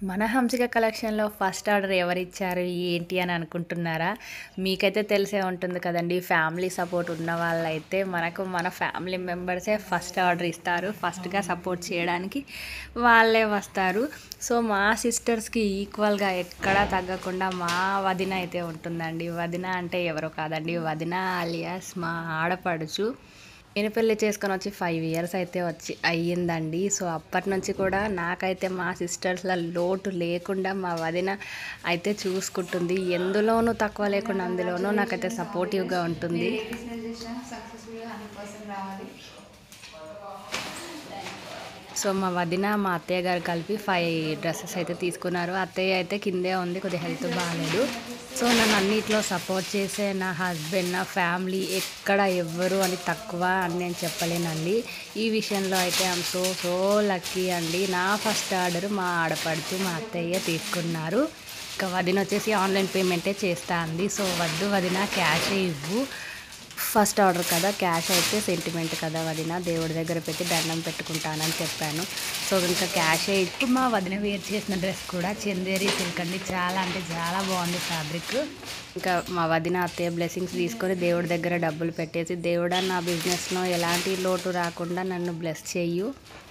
మన హంసిక కలెక్షన్‌లో first order ఎవరిచ్చారు? ఏంటి అని అనుకుంటున్నారా? మీకైతే తెలిసే ఉంటుంది కదండీ! ఫ్యామిలీ సపోర్ట్ ఉన్న వాళ్ళైతే మనకు మన ఫ్యామిలీ మెంబర్సే ఫస్ట్ ఆర్డర్ ఇస్తారు. ఫస్ట్‌గా సపోర్ట్ చేయడానికి వాళ్ళే వస్తారు. సో, మా సిస్టర్స్‌కి ఈక్వల్‌గా ఎక్కడా తగ్గకుండా మా వదిన అయితే ఉంటుందండి. వదిన అంటే ఎవరో కాదండి. వదిన అలియాస్ మా ఆడపడుచు. నేను పెళ్లి చేసుకొనొచ్చి 5 ఇయర్స్ అయితే అయ్యిందండి. సో, అప్పటినుంచి కూడా నాకైతే మా సిస్టర్స్‌ల లోటు లేకుండా మా వదిన అయితే చూసుకుంటుంది. ఎందులోనూ తక్కువ లేకుండా అందులోనూ నాకైతే సపోర్టివ్‌గా ఉంటుంది. సో, మా వదిన, మా అత్తయ్య గారు కలిపి 5 డ్రెసెస్ అయితే తీసుకున్నారు. అత్తయ్య అయితే కిందే ఉంది. కొద్దిగా హెల్త్ బాలేదు. సో, నన్ను అన్నిట్లో సపోర్ట్ చేసే నా హస్బెండ్, నా ఫ్యామిలీ ఎక్కడ ఎవ్వరు అని తక్కువ అని నేను చెప్పలేనండి. ఈ విషయంలో అయితే ఐయామ్ సో లక్కీ అండి. నా ఫస్ట్ ఆర్డర్ మా ఆడపడుచు, మా అత్తయ్య తీసుకున్నారు. ఇంకా వదిన వచ్చేసి ఆన్లైన్ పేమెంటే చేస్తా అంది. సో, వద్దు వదిన క్యాషే ఇవ్వు. ఫస్ట్ ఆర్డర్ కదా, క్యాష్ అయితే సెంటిమెంట్ కదా వదిన, దేవుడి దగ్గర పెట్టి దండం పెట్టుకుంటానని చెప్పాను. సో, ఇంకా క్యాషే ఇచ్చి మా వదిన వేర్ చేసిన డ్రెస్ కూడా చందేరి సిల్క్ అండి. చాలా అంటే చాలా బాగుంది ఫ్యాబ్రిక్. ఇంకా మా వదిన అత్తయ్య బ్లెస్సింగ్స్ తీసుకొని దేవుడి దగ్గర డబ్బులు పెట్టేసి, దేవుడా నా బిజినెస్లో ఎలాంటి లోటు రాకుండా నన్ను బ్లెస్ చెయ్యు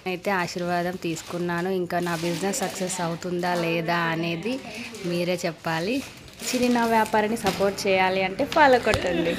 అయితే ఆశీర్వాదం తీసుకున్నాను. ఇంకా నా బిజినెస్ సక్సెస్ అవుతుందా లేదా అనేది మీరే చెప్పాలి. చిన్న వ్యాపారాన్ని సపోర్ట్ చేయాలి అంటే ఫాలో కొట్టండి.